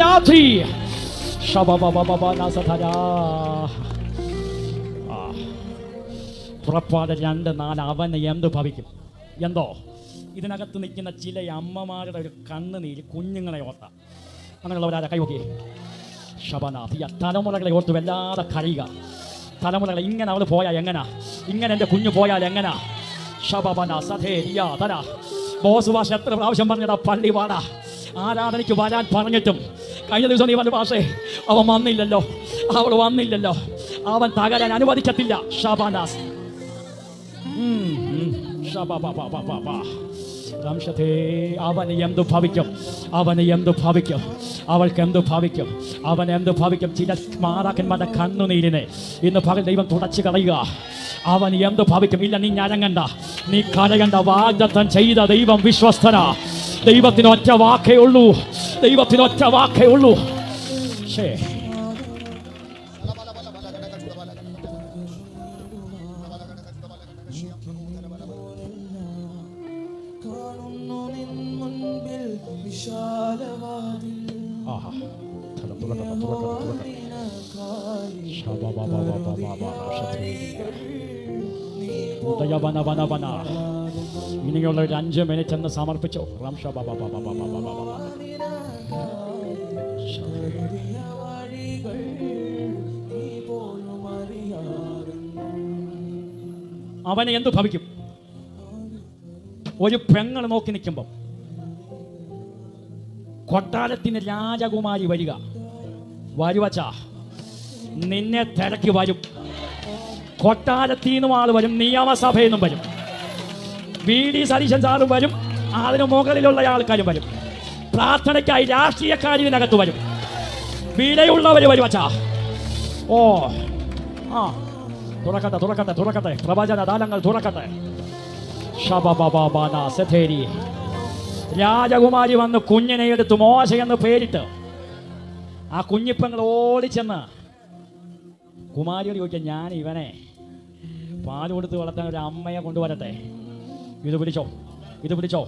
രാത്രി പുറപ്പാട് 2:4 അവന് എന്ത് ഭവിക്കും? എന്തോ ഇതിനകത്ത് നിൽക്കുന്ന ചില അമ്മമാരുടെ ഒരു കണ്ണുനീര് കുഞ്ഞുങ്ങളെ ഓർത്ത അങ്ങനെയുള്ളവരാ കൈവക്കി ശബനാഥിയ തലമുറകളെ ഓർത്ത് വല്ലാതെ കരയുക. തലമുറകളെ ഇങ്ങനെ അവൾ പോയാൽ എങ്ങനാ, ഇങ്ങനെ എൻ്റെ കുഞ്ഞു പോയാൽ എങ്ങനാ? ശബന സധേരിയ തര ബോസ് ഭാഷ എത്ര പ്രാവശ്യം പറഞ്ഞതാ, പള്ളി വാടാ ആരാധനയ്ക്ക് വരാൻ പറഞ്ഞിട്ടും കഴിഞ്ഞ ദിവസം നീ വല്ല ഭാഷേ അവൻ വന്നില്ലല്ലോ, അവൾ വന്നില്ലല്ലോ, അവൻ തകരാൻ അനുവദിക്കത്തില്ല. ഷബാനാസ് അവന് എന്ത് ഭവിക്കും? അവന് എന്ത് ഭവിക്കും? അവൾക്ക് എന്ത് ഭവിക്കും? അവൻ എന്ത് ഭവിക്കും? ചില മാതാക്കന്മാരുടെ കണ്ണുനീരിനെ ഇന്ന് പകൽ ദൈവം തുടച്ചു കളയുക. അവൻ എന്ത് ഭവിക്കും? ഇല്ല, നീ ഞരങ്ങണ്ട, നീ കരയണ്ട. വാഗ്ദത്തം ചെയ്ത ദൈവം വിശ്വസ്തനാ. ദൈവത്തിന് ഒറ്റ വാക്കേ ഉള്ളൂ, ദൈവത്തിന് ഒറ്റ വാക്കേ ഉള്ളൂ. ഇനിയുള്ള ഒരു 5 മിനിറ്റ് എന്ന് സമർപ്പിച്ചോ. അവന് എന്ത് ഭവിക്കും? ഒരു പെങ്ങൾ നോക്കി നിൽക്കുമ്പം കൊട്ടാരത്തിന് രാജകുമാരി വരുവച്ചാ നിന്നെ തിരക്കി വരും. കൊട്ടാരത്തിൽ നിന്നും ആൾ വരും, നിയമസഭയിൽ നിന്നും വരും, VD സതീശൻ സാറും വരും, അതിന് മുകളിലുള്ള ആൾക്കാരും വരും, പ്രാർത്ഥനയ്ക്കായി രാഷ്ട്രീയക്കാർ ഇതിനകത്ത് വരും, വിലയുള്ളവർ വരും. അച്ഛാ ഓ ആ തുറക്കട്ടെ തുറക്കട്ടെ തുറക്കട്ടെ, പ്രവചന ദാനങ്ങൾ തുറക്കട്ടെ. രാജകുമാരി വന്ന് കുഞ്ഞിനെ എടുത്ത് മോശ എന്ന് പേരിട്ട് ആ കുഞ്ഞിപ്പങ്ങൾ ഓടിച്ചെന്ന് കുമാരിയോട് ചോദിക്കാം, ഞാൻ ഇവനെ പാല് കൊടുത്ത് വളർത്താൻ ഒരു അമ്മയെ കൊണ്ടുവരട്ടെ, ഇത് പിടിച്ചോ, ഇത് പിടിച്ചോ,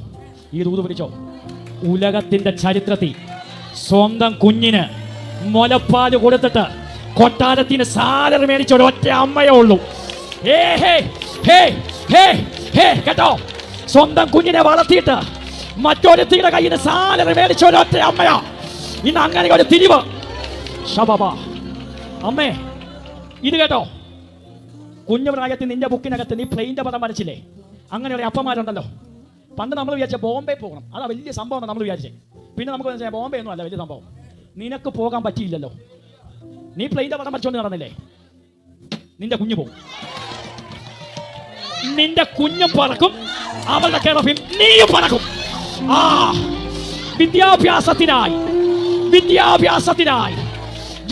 ഈ ദൂത് പിടിച്ചോ. ഉലകത്തിന്റെ ചരിത്രത്തിൽ സ്വന്തം കുഞ്ഞിന് മുലപ്പാല് കൊടുത്തിട്ട് കൊട്ടാരത്തിന് സാലറി മേടിച്ച ഒരൊറ്റ അമ്മയേ ഉള്ളൂ. കേട്ടോ, സ്വന്തം കുഞ്ഞിനെ വളർത്തിയിട്ട് മറ്റൊരുത്തിയുടെ കയ്യിൽ നിന്ന് സാലറി മേടിച്ച ഒരൊറ്റ അമ്മയാ. ഇന്ന് അങ്ങനെ ഒരു തിരിവ്. അമ്മേ ഇത് കേട്ടോ, കുഞ്ഞു പ്രായത്തിൽ നിന്റെ ബുക്കിനകത്ത് നീ പ്ലെയിൻ്റെ പടം വരച്ചില്ലേ? അങ്ങനെ ഒരു അപ്പന്മാരുണ്ടല്ലോ. പണ്ട് നമ്മൾ വിചാരിച്ച ബോംബെ പോകണം, അതാ വലിയ സംഭവം നമ്മൾ വിചാരിച്ചേ. പിന്നെ നമുക്ക് ബോംബെ ഒന്നും അല്ല വലിയ സംഭവം. നിനക്ക് പോകാൻ പറ്റിയില്ലല്ലോ, നീ പ്ലെയിൻ്റെ പടം വരച്ചോണ്ട് നടന്നില്ലേ? നിന്റെ കുഞ്ഞു പോകും, നിന്റെ കുഞ്ഞും പറക്കും, അവളുടെ കിടപ്പിൽ നീയും പറക്കും. ആ വിദ്യാഭ്യാസത്തിനായി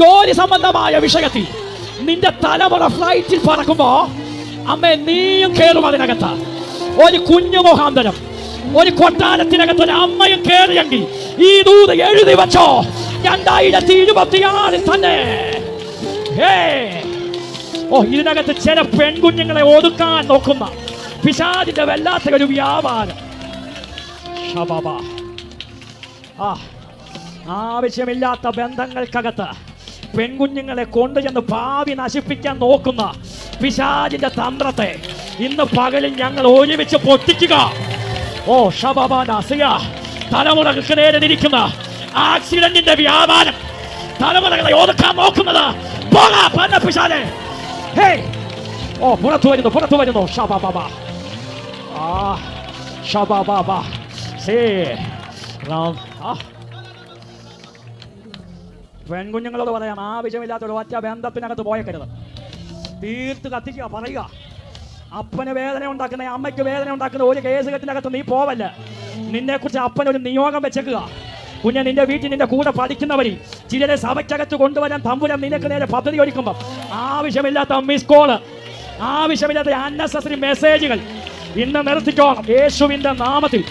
ജോലി സംബന്ധമായ വിഷയത്തിൽ നിന്റെ തലമുറ ഫ്ലൈറ്റിൽ പറക്കുമ്പോ അമ്മ നീയും കയറും അതിനകത്ത്. ഒരു കുഞ്ഞു മുഖാന്തരം ഒരു കൊട്ടാരത്തിനകത്ത് ഒരു അമ്മയും കയറിയെങ്കിൽ ഈ ദൂത് എഴുതി വെച്ചോ, 2026 തന്നെ. ഓ ഇതിനകത്ത് ചില പെൺകുഞ്ഞുങ്ങളെ ഒതുക്കാൻ നോക്കുന്ന പിശാചിന്റെ വല്ലാത്ത ഒരു വ്യാപാരം. ആവശ്യമില്ലാത്ത ബന്ധങ്ങൾക്കകത്ത് പെൺകുഞ്ഞുങ്ങളെ കൊണ്ടുചെന്ന് ഭാവി നശിപ്പിക്കാൻ നോക്കുന്ന പിശാചിന്റെ തന്ത്രത്തെ ഇന്ന് പകലിൽ ഞങ്ങൾ ഒരുമിച്ച് പൊട്ടിക്കുക. ഓ ഷബാബാസിയ തലമുറകൾക്ക് നേരെ തിരിക്കുന്ന ആക്സിഡന്റിന്റെ വ്യാപാരം, തലമുറകളെ ഒതുക്കാൻ നോക്കുന്നത് പിശാചേ. ഓ പുറത്തു വരുന്നു ഷബാബ. പെൺകുഞ്ഞുങ്ങളോട് പറയാം, ആവശ്യമില്ലാത്ത ഒരു ഒറ്റ ബന്ധത്തിനകത്ത് പോയേക്കരുത്. തീർത്ത് കത്തിക്കുക, പറയുക. അപ്പന് വേദന ഉണ്ടാക്കുന്ന അമ്മയ്ക്ക് വേദന ഉണ്ടാക്കുന്ന ഒരു കേസ് കെട്ടിനകത്ത് നീ പോവല്ല. നിന്നെ കുറിച്ച് അപ്പനൊരു നിയോഗം വെച്ചേക്കുക. കുഞ്ഞെ നിന്റെ വീട്ടിൽ നിന്റെ കൂടെ പഠിക്കുന്നവരിൽ ചിലരെ സഭയ്ക്കകത്ത് കൊണ്ടുവരാൻ തമ്പുരാൻ നിനക്ക് നേരെ പദ്ധതി ഒരുക്കുമ്പോൾ ആവശ്യമില്ലാത്ത മിസ് കോള്, ആവശ്യമില്ലാത്ത അന്നസറി മെസ്സേജുകൾ ഇന്ന് നിർത്തിക്കോണം യേശുവിന്റെ നാമത്തിൽ.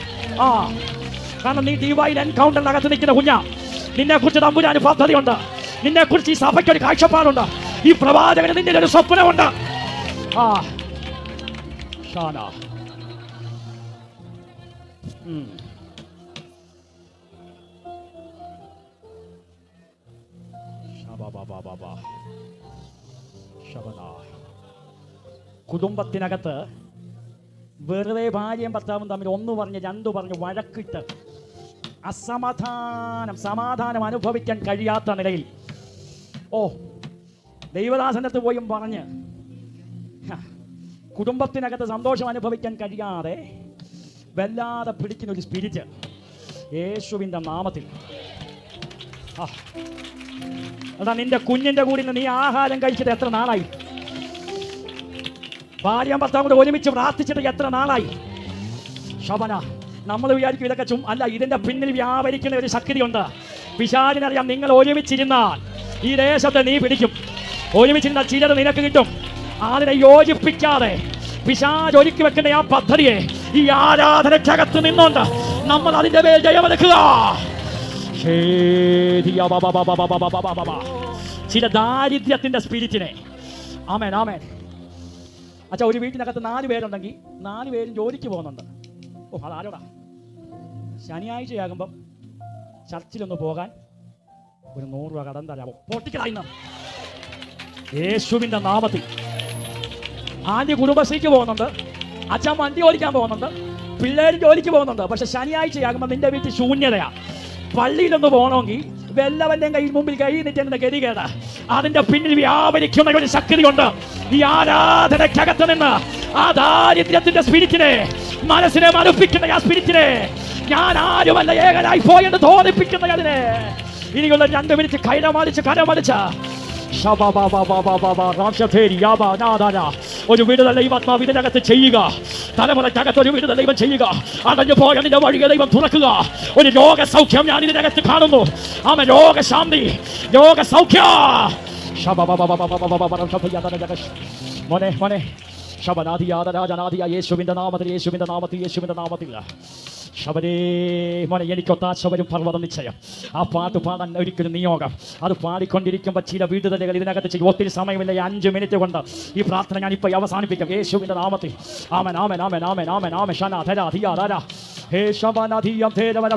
കാരണം നീ ഡിവൈൻ എൻകൗണ്ടറിനകത്ത് നിൽക്കുന്ന കുഞ്ഞാ, നിന്നെ കുറിച്ച് തമ്പുരാന് പദ്ധതിയുണ്ട്, നിന്നെ കുറിച്ച് ഈ സഭയ്ക്ക് ഒരു കാഴ്ചപ്പാടുണ്ട്, ഈ പ്രവാചകന് നിന്റെ ഒരു സ്വപ്നമുണ്ട്. കുടുംബത്തിനകത്ത് വെറുതെ ഭാര്യയും ഭർത്താവും തമ്മിൽ ഒന്ന് പറഞ്ഞ് രണ്ടു പറഞ്ഞ് വഴക്കിട്ട് സമാധാനം അനുഭവിക്കാൻ കഴിയാത്ത നിലയിൽ ദൈവദാസന്റെ അടുത്ത് പോയും പറഞ്ഞ് കുടുംബത്തിനകത്ത് സന്തോഷം അനുഭവിക്കാൻ കഴിയാതെ വല്ലാതെ പിടിക്കുന്ന ഒരു സ്പിരിറ്റ് യേശുവിൻ്റെ നാമത്തിൽ അതാ നിന്റെ കുഞ്ഞിന്റെ കൂടി നീ ആഹാരം കഴിച്ചിട്ട് എത്ര നാളായി? ഭാര്യ ഭർത്താവും കൂടെ ഒരുമിച്ച് പ്രാർത്ഥിച്ചിട്ട് എത്ര നാളായി? ശബന, നമ്മൾ വിചാരിക്കും ഇതൊക്കെ അല്ല, ഇതിന്റെ പിന്നിൽ വ്യാപരിക്കുന്ന ഒരു ശക്തിയുണ്ട്. പിശാചിനറിയാം നിങ്ങൾ ഒരുമിച്ചിരുന്നാൽ ഈ ദേശത്തെ നീ പിടിക്കും. ഒരുമിച്ചിരുന്നാൽ ചിലത് നിനക്ക് കിട്ടും. അതിനെ യോജിപ്പിക്കാതെ പിശാച് ഒരുക്കി വെക്കുന്ന ആ പദ്ധതിയെ ഈ ആരാധനക്കകത്ത് നിന്നുകൊണ്ട് നമ്മൾ അതിന്റെ മേൽ ജയമെടുക്കുക. ചില ദാരിദ്ര്യത്തിന്റെ സ്പിരിറ്റിനെ ആമേൻ ആമേൻ. അച്ഛാ, ഒരു വീട്ടിനകത്ത് 4 പേരുണ്ടെങ്കിൽ 4 പേരും ജോലിക്ക് പോകുന്നുണ്ട്. അതാരോടാ? ശനിയാഴ്ചയാകുമ്പം ചർച്ചിലൊന്ന് പോകാൻ ഒരു 100 രൂപ കടം തരാമോ? പൊട്ടിക്കലായിന്ന് യേശുവിൻ്റെ നാമത്തിൽ. ആദ്യ കുടുംബശ്രീക്ക് പോകുന്നുണ്ട്, അച്ഛൻ വണ്ടി ഓടിക്കാൻ പോകുന്നുണ്ട്, പിള്ളേർ ജോലിക്ക് പോകുന്നുണ്ട്. പക്ഷെ ശനിയാഴ്ചയാകുമ്പോൾ നിന്റെ വീട്ടിൽ ശൂന്യതയാ. പള്ളിയിലൊന്ന് പോകണമെങ്കിൽ വല്ലവൻ്റെയും കയ്യിൽ മുമ്പിൽ കൈ നിൽക്കേണ്ട ഗതികേട്. അതിന്റെ പിന്നിൽ വ്യാപരിക്കുന്ന ഒരു ശക്തിയുണ്ട്. ഈ ആരാധനക്കകത്ത് നിന്ന് ആ ദാരിദ്ര്യത്തിന്റെ സ്പിരിറ്റിനെ, മനസ്സിനെ മടുപ്പിക്കുന്ന ആ സ്പിരിറ്റിനെ, ഞാൻ ആരുമല്ല ഏകനായി പോയെന്ന് തോന്നിപ്പിക്കുന്ന അതിനെ ഇനിയുള്ള 2 മിനിറ്റ് കരമടിച്ച് ഒരു വിടുതൽ ദൈവാത്മാവ് ഇതിനകത്ത് ചെയ്യുക. തലമുറക്കകത്ത് ഒരു വിടുതൽ ദൈവം ചെയ്യുക. അടഞ്ഞു പോയ നിന്റെ വഴിയെ ദൈവം തുറക്കുക. ഒരു രോഗസൗഖ്യം ഞാൻ ഇതിനകത്ത് കാണുന്നു. ആമേൻ. രോഗശാന്തി, രോഗസൗഖ്യം. മോനെ മോനെ യേശുവിന്റെ നാമത്തിൽ, യേശുവിന്റെ നാമത്തിൽ, യേശുവിന്റെ നാമത്തിൽ. ശബരേ മോനെ, എനിക്കൊത്താശ വരും പർവ്വതം നിശ്ചയം. ആ പാട്ട് പാടാൻ ഒരിക്കലും നിയോഗം. അത് പാടിക്കൊണ്ടിരിക്കുമ്പോൾ ചില വീടുതലുകൾ ഇതിനകത്ത് ചെയ്യും. ഒത്തിരി സമയമില്ല, 5 മിനിറ്റ് കൊണ്ട് ഈ പ്രാർത്ഥന ഞാൻ ഇപ്പോൾ അവസാനിപ്പിക്കാം. യേശുവിന്റെ നാമത്തിൽ. ആമേൻ ആമേൻ ആമേൻ ആമേൻ ആമേൻ ആമേൻ. ശന ധര ധിയ ധര ഹേ ശബന ധിയം ധേരവന